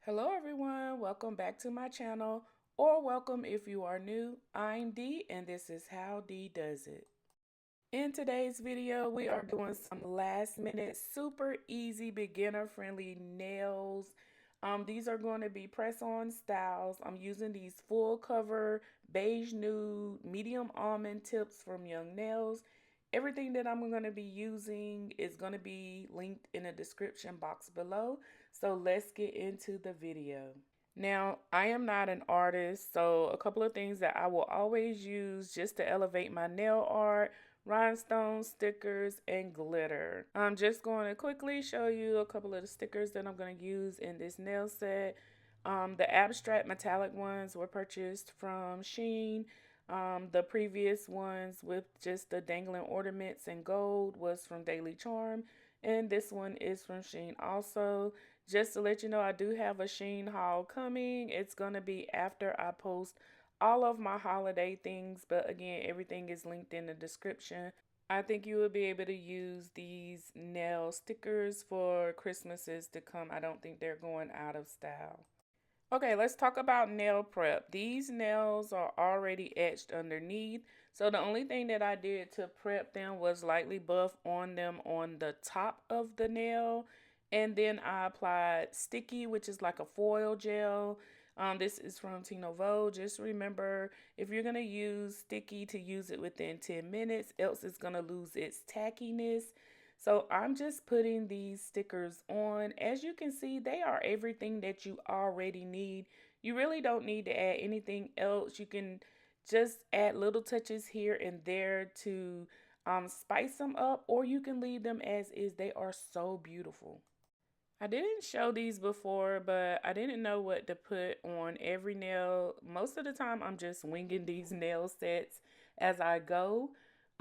Hello everyone, welcome back to my channel, or welcome if you are new. I'm Dee and this is How Dee Does It. In today's video, we are doing some last minute, super easy, beginner friendly nails. These are going to be press on styles. I'm using these full cover beige nude medium almond tips from Young Nails. Everything that I'm going to be using is going to be linked in the description box below. So let's get into the video. Now, I am not an artist, so a couple of things that I will always use just to elevate my nail art: rhinestones, stickers, and glitter. I'm just going to quickly show you a couple of the stickers that I'm going to use in this nail set. The abstract metallic ones were purchased from SHEIN. The previous ones with just the dangling ornaments and gold was from Daily Charm. And this one is from SHEIN also. Just to let you know, I do have a SHEIN haul coming. It's going to be after I post all of my holiday things, but again, everything is linked in the description. I think you will be able to use these nail stickers for Christmases to come. I don't think they're going out of style. Okay, let's talk about nail prep. These nails are already etched underneath. So the only thing that I did to prep them was lightly buff on them on the top of the nail. And then I applied sticky, which is like a foil gel. This is from Tino Vo. Just remember, if you're going to use sticky, to use it within 10 minutes, else it's going to lose its tackiness. So I'm just putting these stickers on. As you can see, they are everything that you already need. You really don't need to add anything else. You can just add little touches here and there to spice them up, or you can leave them as is. They are so beautiful. I didn't show these before, but I didn't know what to put on every nail. Most of the time, I'm just winging these nail sets as I go.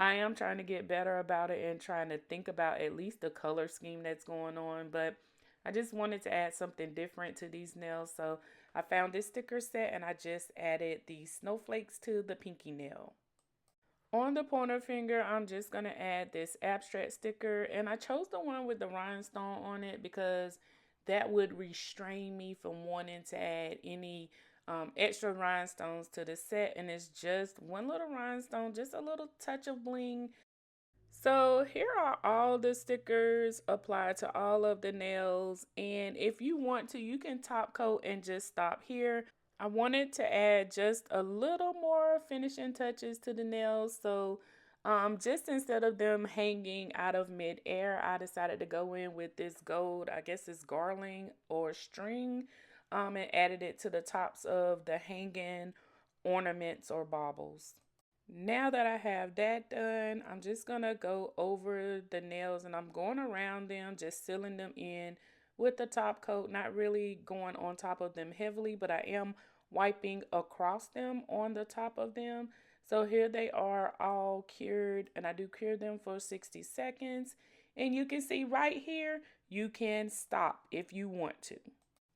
I am trying to get better about it and trying to think about at least the color scheme that's going on, but I just wanted to add something different to these nails. So I found this sticker set and I just added the snowflakes to the pinky nail. On the pointer finger, I'm just going to add this abstract sticker, and I chose the one with the rhinestone on it because that would restrain me from wanting to add any extra rhinestones to the set, and it's just one little rhinestone, just a little touch of bling. So here are all the stickers applied to all of the nails, and if you want to, you can top coat and just stop here. I wanted to add just a little more finishing touches to the nails, so just instead of them hanging out of midair, I decided to go in with this gold, I guess it's garland or string, and added it to the tops of the hanging ornaments or baubles. Now that I have that done, I'm just going to go over the nails and I'm going around them, just sealing them in with the top coat, not really going on top of them heavily, but I am wiping across them on the top of them. So here they are all cured, and I do cure them for 60 seconds. And you can see right here, you can stop if you want to.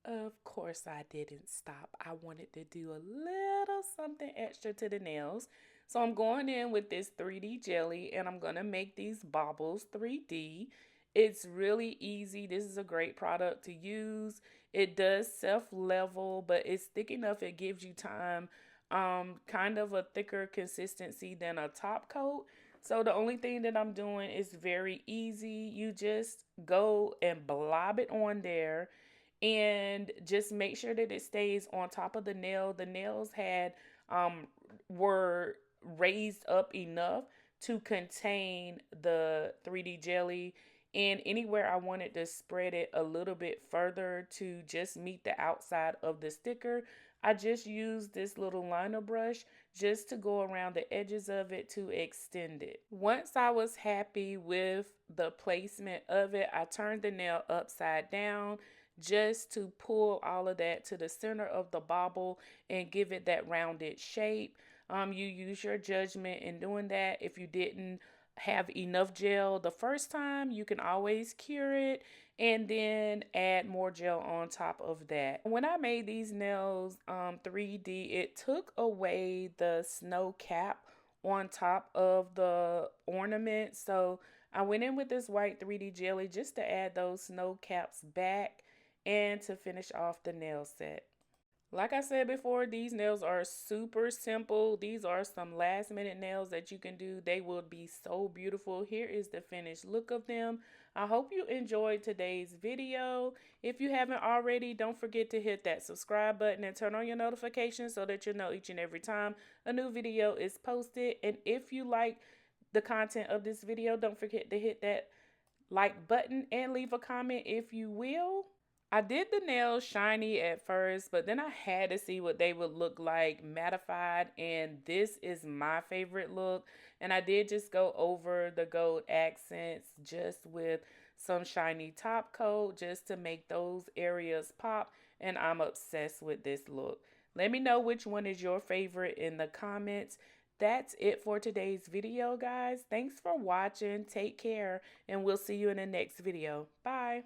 Of course, I didn't stop. I wanted to do a little something extra to the nails. So I'm going in with this 3D jelly and I'm going to make these baubles 3D. It's really easy. This is a great product to use. It does self-level, but it's thick enough. It gives you time, kind of a thicker consistency than a top coat. So the only thing that I'm doing is very easy. You just go and blob it on there and just make sure that it stays on top of the nail. The nails had were raised up enough to contain the 3D jelly, and anywhere I wanted to spread it a little bit further to just meet the outside of the sticker, I just used this little liner brush just to go around the edges of it to extend it. Once I was happy with the placement of it, I turned the nail upside down just to pull all of that to the center of the bauble and give it that rounded shape. You use your judgment in doing that. If you didn't have enough gel the first time, you can always cure it and then add more gel on top of that. When I made these nails 3D, it took away the snow cap on top of the ornament. So I went in with this white 3D jelly just to add those snow caps back. and to finish off the nail set. Like I said before, these nails are super simple. These are some last minute nails that you can do. They will be so beautiful. Here is the finished look of them. I hope you enjoyed today's video. If you haven't already, don't forget to hit that subscribe button and turn on your notifications so that you'll know each and every time a new video is posted. And if you like the content of this video, don't forget to hit that like button and leave a comment if you will. I did the nails shiny at first, but then I had to see what they would look like mattified, and this is my favorite look. And I did just go over the gold accents just with some shiny top coat just to make those areas pop, and I'm obsessed with this look. Let me know which one is your favorite in the comments. That's it for today's video, guys. Thanks for watching. Take care, and we'll see you in the next video. Bye.